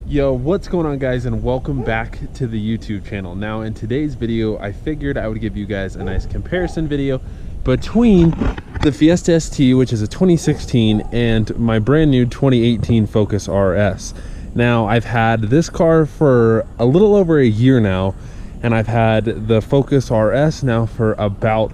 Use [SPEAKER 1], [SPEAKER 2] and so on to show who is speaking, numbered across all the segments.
[SPEAKER 1] Yo, what's going on, guys, and welcome back to the YouTube channel. Now in today's video, I figured I would give you guys a nice comparison video between the Fiesta ST, which is a 2016, and my brand new 2018 Focus RS. Now I've had this car for a little over a year now, and I've had the Focus RS now for about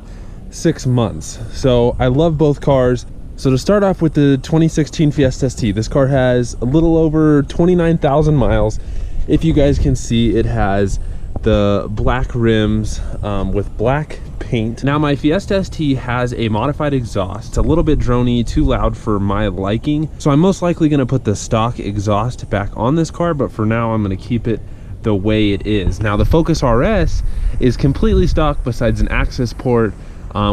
[SPEAKER 1] 6 months. So I love both cars. So to start off with the 2016 Fiesta ST, this car has a little over 29,000 miles. If you guys can see, it has the black rims with black paint. Now my Fiesta ST has a modified exhaust. It's a little bit drony, too loud for my liking. So I'm most likely gonna put the stock exhaust back on this car, but for now I'm gonna keep it the way it is. Now the Focus RS is completely stock besides an access port,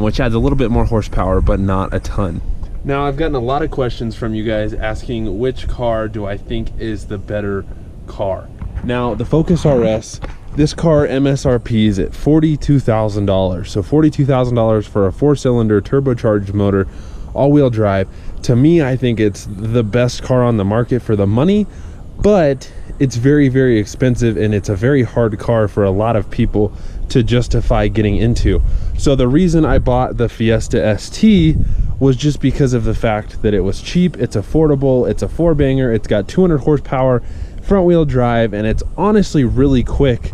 [SPEAKER 1] which adds a little bit more horsepower, but not a ton. Now, I've gotten a lot of questions from you guys asking which car do I think is the better car. Now, the Focus RS, this car MSRP is at $42,000. So $42,000 for a 4-cylinder turbocharged motor, all-wheel drive. To me, I think it's the best car on the market for the money, but it's very, very expensive, and it's a very hard car for a lot of people to justify getting into. So the reason I bought the Fiesta ST was just because of the fact that it was cheap, it's affordable, it's a 4-banger, it's got 200 horsepower, front wheel drive, and it's honestly really quick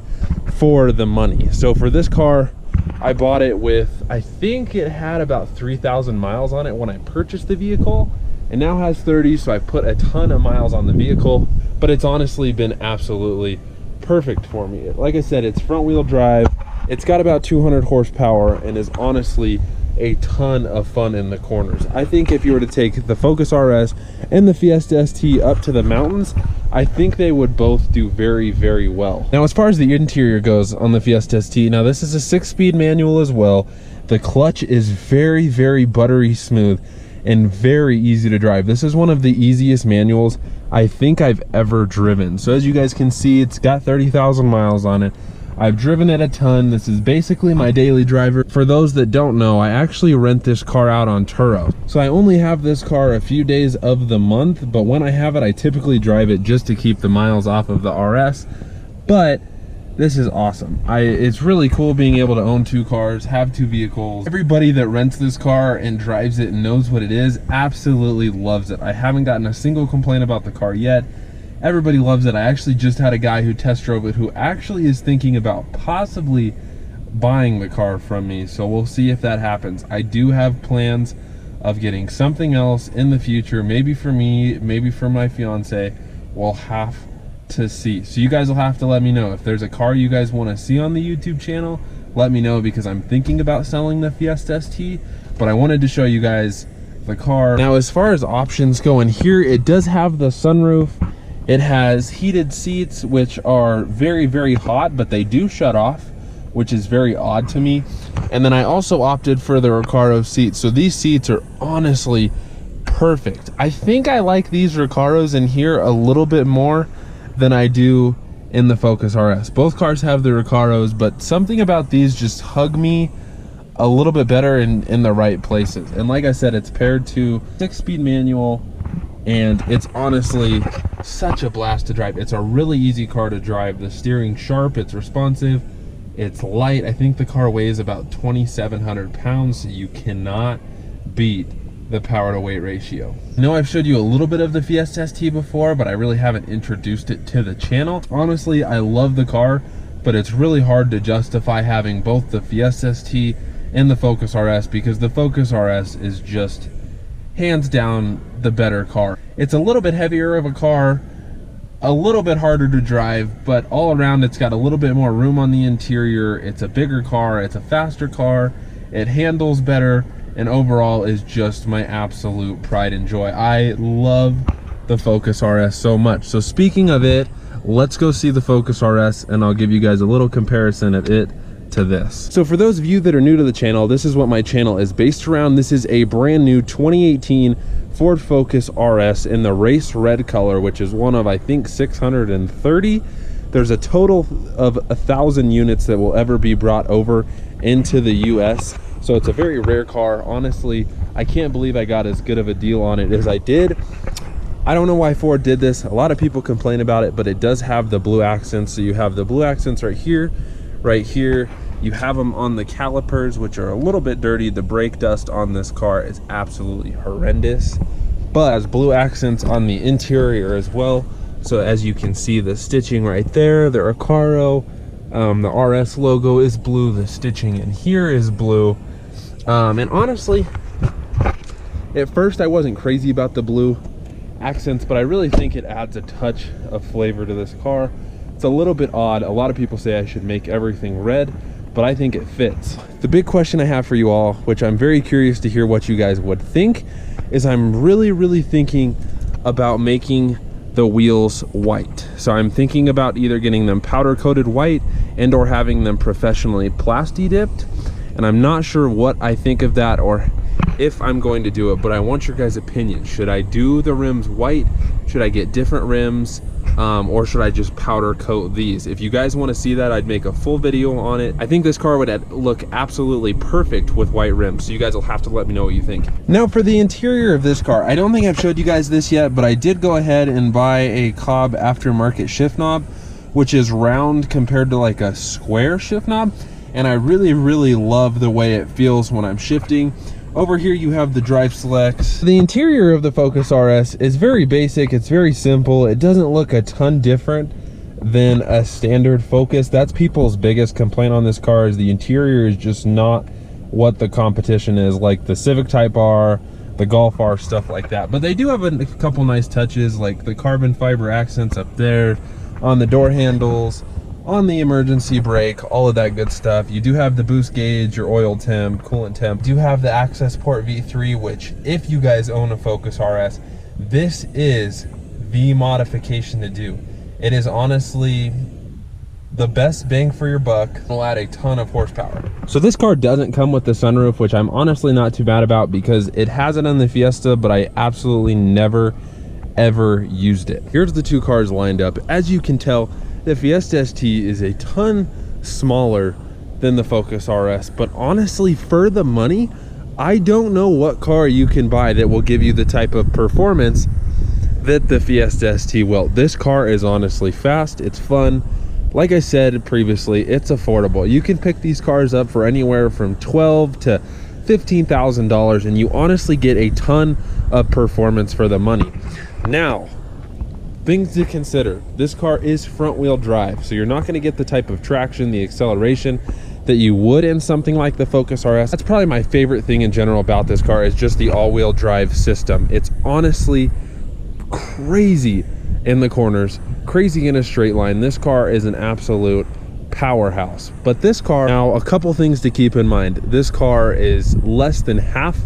[SPEAKER 1] for the money. So for this car, I bought it with, I think it had about 3,000 miles on it when I purchased the vehicle, and now has 30, so I put a ton of miles on the vehicle, but it's honestly been absolutely perfect for me. Like I said, it's front wheel drive, it's got about 200 horsepower, and is honestly a ton of fun in the corners. I think if you were to take the Focus RS and the Fiesta ST up to the mountains, I think they would both do very, very well. Now, as far as the interior goes on the Fiesta ST, now this is a 6-speed manual as well. The clutch is very, very buttery smooth and very easy to drive. This is one of the easiest manuals I think I've ever driven. So as you guys can see, it's got 30,000 miles on it. I've driven it a ton. This is basically my daily driver. For those that don't know, I actually rent this car out on Turo. So I only have this car a few days of the month, but when I have it, I typically drive it just to keep the miles off of the RS. But this is awesome. It's really cool being able to own 2 cars, have 2 vehicles. Everybody that rents this car and drives it and knows what it is absolutely loves it. I haven't gotten a single complaint about the car yet. Everybody loves it. I actually just had a guy who test drove it who actually is thinking about possibly buying the car from me, so we'll see if that happens. I do have plans of getting something else in the future, maybe for me, maybe for my fiance. We'll have to see. So you guys will have to let me know if there's a car you guys want to see on the YouTube channel. Let me know, because I'm thinking about selling the Fiesta ST, but I wanted to show you guys the car. Now, as far as options go in here, it does have the sunroof. It has heated seats, which are very, very hot, but they do shut off, which is very odd to me. And then I also opted for the Recaro seats. So these seats are honestly perfect. I think I like these Recaros in here a little bit more than I do in the Focus RS. Both cars have the Recaros, but something about these just hug me a little bit better in the right places. And like I said, it's paired to 6-speed manual, and it's honestly such a blast to drive. It's a really easy car to drive. The steering sharp, it's responsive, it's light. I think the car weighs about 2,700 pounds, so you cannot beat the power to weight ratio. I know I've showed you a little bit of the Fiesta ST before, but I really haven't introduced it to the channel. Honestly, I love the car, but it's really hard to justify having both the Fiesta ST and the Focus RS, because the Focus RS is just hands down the better car. It's a little bit heavier of a car, a little bit harder to drive, but all around it's got a little bit more room on the interior. It's a bigger car, it's a faster car, it handles better, and overall is just my absolute pride and joy. I love the Focus RS so much. So speaking of it, let's go see the Focus RS, and I'll give you guys a little comparison of it to this. So for those of you that are new to the channel, this is what my channel is based around. This is a brand new 2018 Ford Focus RS in the race red color, which is one of, I think, 630. There's a total of 1,000 units that will ever be brought over into the US. So it's a very rare car. Honestly, I can't believe I got as good of a deal on it as I did. I don't know why Ford did this. A lot of people complain about it, but it does have the blue accents. So you have the blue accents right here, right here. You have them on the calipers, which are a little bit dirty. The brake dust on this car is absolutely horrendous, but it has blue accents on the interior as well. So as you can see, the stitching right there, the Recaro, the RS logo is blue. The stitching in here is blue. And honestly, at first I wasn't crazy about the blue accents, but I really think it adds a touch of flavor to this car. It's a little bit odd. A lot of people say I should make everything red, but I think it fits. The big question I have for you all, which I'm very curious to hear what you guys would think, is I'm really thinking about making the wheels white. So I'm thinking about either getting them powder coated white and or having them professionally plasti dipped. And I'm not sure what I think of that or if I'm going to do it, but I want your guys' opinion. Should I do the rims white? Should I get different rims? Or should I just powder coat these? If you guys want to see that, I'd make a full video on it. I think this car would look absolutely perfect with white rims, so you guys will have to let me know what you think. Now for the interior of this car, I don't think I've showed you guys this yet, but I did go ahead and buy a Cobb aftermarket shift knob, which is round compared to like a square shift knob, and I really love the way it feels when I'm shifting. Over here you have the drive selects. The interior of the Focus RS is very basic, it's very simple. It doesn't look a ton different than a standard Focus. That's people's biggest complaint on this car, is the interior is just not what the competition is, like the Civic Type R, the Golf R, stuff like that. But they do have a couple nice touches, like the carbon fiber accents up there on the door handles, on the emergency brake, all of that good stuff. You do have the boost gauge, your oil temp, coolant temp. You do have the access port V3, which if you guys own a Focus RS, this is the modification to do. It is honestly the best bang for your buck. It'll add a ton of horsepower. So this car doesn't come with the sunroof, which I'm honestly not too bad about because it has it on the Fiesta, but I absolutely never ever used it. Here's the two cars lined up. As you can tell, the Fiesta ST is a ton smaller than the Focus RS, but honestly, for the money, I don't know what car you can buy that will give you the type of performance that the Fiesta ST will. This car is honestly fast, it's fun. Like I said previously, it's affordable. You can pick these cars up for anywhere from $12,000 to $15,000, and you honestly get a ton of performance for the money. Now, things to consider: this car is front wheel drive, so you're not going to get the type of traction, the acceleration that you would in something like the Focus RS. That's probably my favorite thing in general about this car, is just the all-wheel drive system. It's honestly crazy in the corners, crazy in a straight line. This car is an absolute powerhouse. But this car, now a couple things to keep in mind: this car is less than half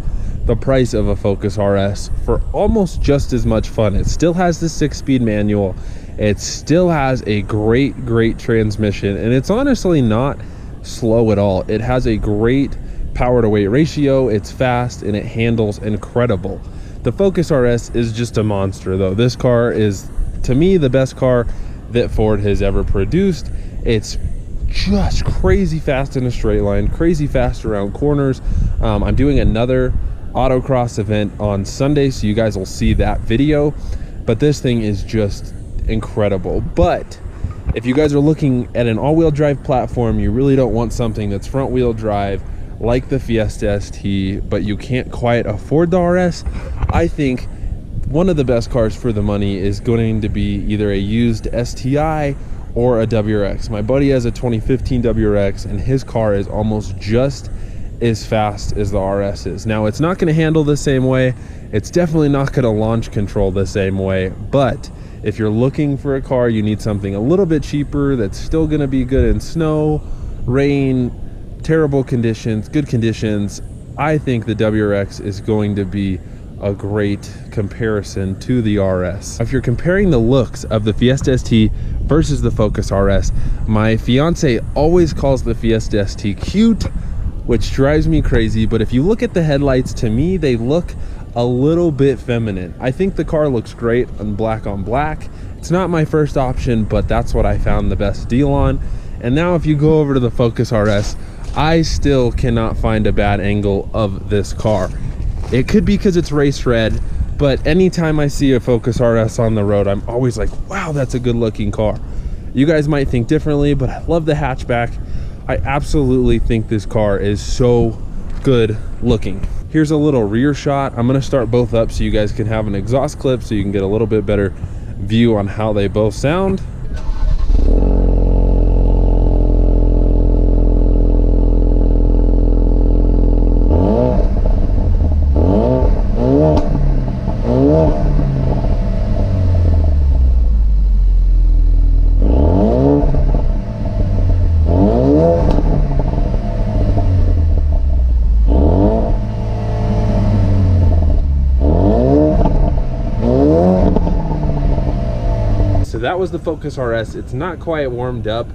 [SPEAKER 1] the price of a Focus RS for almost just as much fun. It still has the 6-speed manual, it still has a great transmission, and it's honestly not slow at all. It has a great power to weight ratio, it's fast, and it handles incredible. The Focus RS is just a monster though. This car is, to me, the best car that Ford has ever produced. It's just crazy fast in a straight line, crazy fast around corners. I'm doing another autocross event on Sunday, so you guys will see that video, but this thing is just incredible. But if you guys are looking at an all-wheel drive platform, you really don't want something that's front wheel drive like the Fiesta ST, but you can't quite afford the RS, I think one of the best cars for the money is going to be either a used STI or a WRX. My buddy has a 2015 WRX, and his car is almost just as fast as the RS is. Now, it's not going to handle the same way, it's definitely not going to launch control the same way, but if you're looking for a car, you need something a little bit cheaper that's still going to be good in snow, rain, terrible conditions, good conditions, I think the WRX is going to be a great comparison to the RS. If you're comparing the looks of the Fiesta ST versus the Focus RS, my fiance always calls the Fiesta ST cute, which drives me crazy, but if you look at the headlights, to me they look a little bit feminine. I think the car looks great on black. It's not my first option, but that's what I found the best deal on. And now if you go over to the Focus RS, I still cannot find a bad angle of this car. It could be because it's race red, but anytime I see a Focus RS on the road, I'm always like, wow, that's a good looking car. You guys might think differently, but I love the hatchback. I absolutely think this car is so good looking. Here's a little rear shot. I'm gonna start both up so you guys can have an exhaust clip so you can get a little bit better view on how they both sound. So that was the Focus RS. It's not quite warmed up,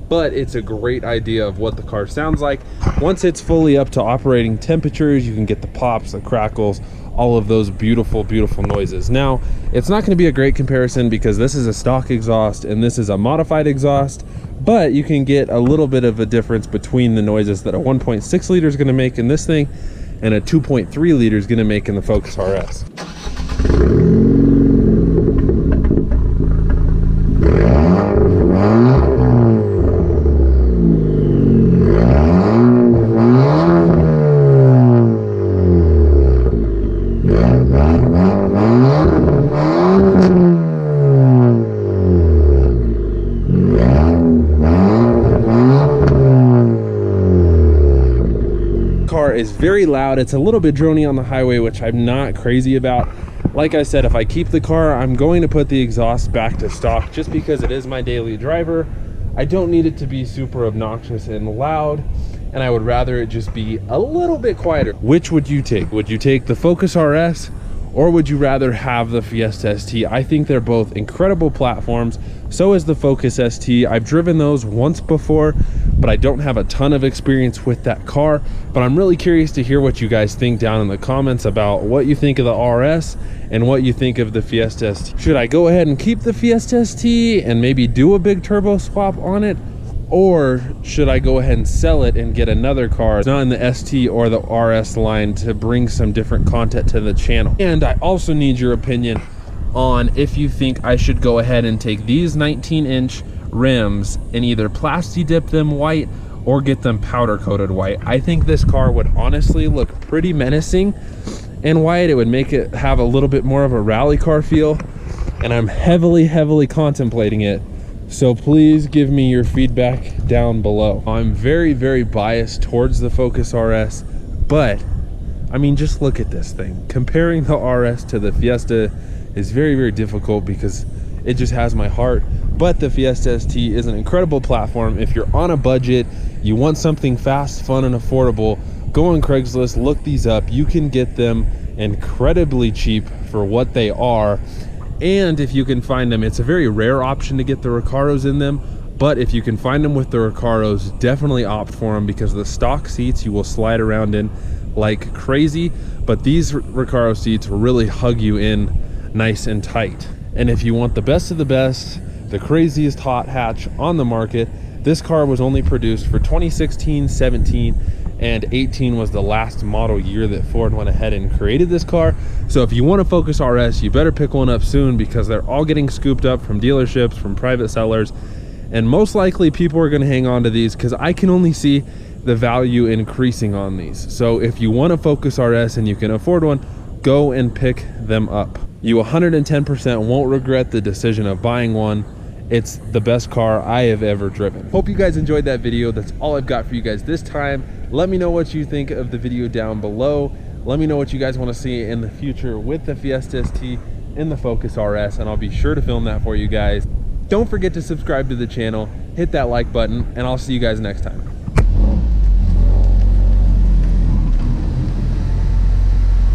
[SPEAKER 1] but it's a great idea of what the car sounds like. Once it's fully up to operating temperatures, you can get the pops, the crackles, all of those beautiful, beautiful noises. Now, it's not gonna be a great comparison because this is a stock exhaust and this is a modified exhaust, but you can get a little bit of a difference between the noises that a 1.6 liter is gonna make in this thing and a 2.3 liter is gonna make in the Focus RS. Car is very loud. It's a little bit drony on the highway, which I'm not crazy about. Like I said, if I keep the car, I'm going to put the exhaust back to stock just because it is my daily driver. I don't need it to be super obnoxious and loud, and I would rather it just be a little bit quieter. Which would you take? Would you take the Focus RS or would you rather have the Fiesta ST? I think they're both incredible platforms. So is the Focus ST. I've driven those once before, but I don't have a ton of experience with that car. But I'm really curious to hear what you guys think down in the comments about what you think of the RS and what you think of the Fiesta ST. Should I go ahead and keep the Fiesta ST and maybe do a big turbo swap on it? Or should I go ahead and sell it and get another car not in the ST or the RS line to bring some different content to the channel? And I also need your opinion on if you think I should go ahead and take these 19-inch rims and either plasti dip them white or get them powder coated white. I think this car would honestly look pretty menacing in white. It would make it have a little bit more of a rally car feel, and I'm heavily contemplating it. So please give me your feedback down below. I'm very biased towards the Focus RS, but I mean, just look at this thing. Comparing the RS to the Fiesta is very difficult because it just has my heart. But the Fiesta ST is an incredible platform. If you're on a budget, you want something fast, fun, and affordable, go on Craigslist, look these up. You can get them incredibly cheap for what they are. And if you can find them, it's a very rare option to get the Recaros in them, but if you can find them with the Recaros, definitely opt for them because the stock seats you will slide around in like crazy, but these Recaro seats really hug you in nice and tight. And if you want the best of the best, the craziest hot hatch on the market, this car was only produced for 2016, 17, and 18 was the last model year that Ford went ahead and created this car. So if you want a Focus RS, you better pick one up soon because they're all getting scooped up from dealerships, from private sellers, and most likely people are going to hang on to these because I can only see the value increasing on these. So if you want a Focus RS and you can afford one, go and pick them up. You 110% won't regret the decision of buying one. It's the best car I have ever driven. Hope you guys enjoyed that video. That's all I've got for you guys this time. Let me know what you think of the video down below. Let me know what you guys want to see in the future with the Fiesta ST and the Focus RS, and I'll be sure to film that for you guys. Don't forget to subscribe to the channel, hit that like button, and I'll see you guys next time.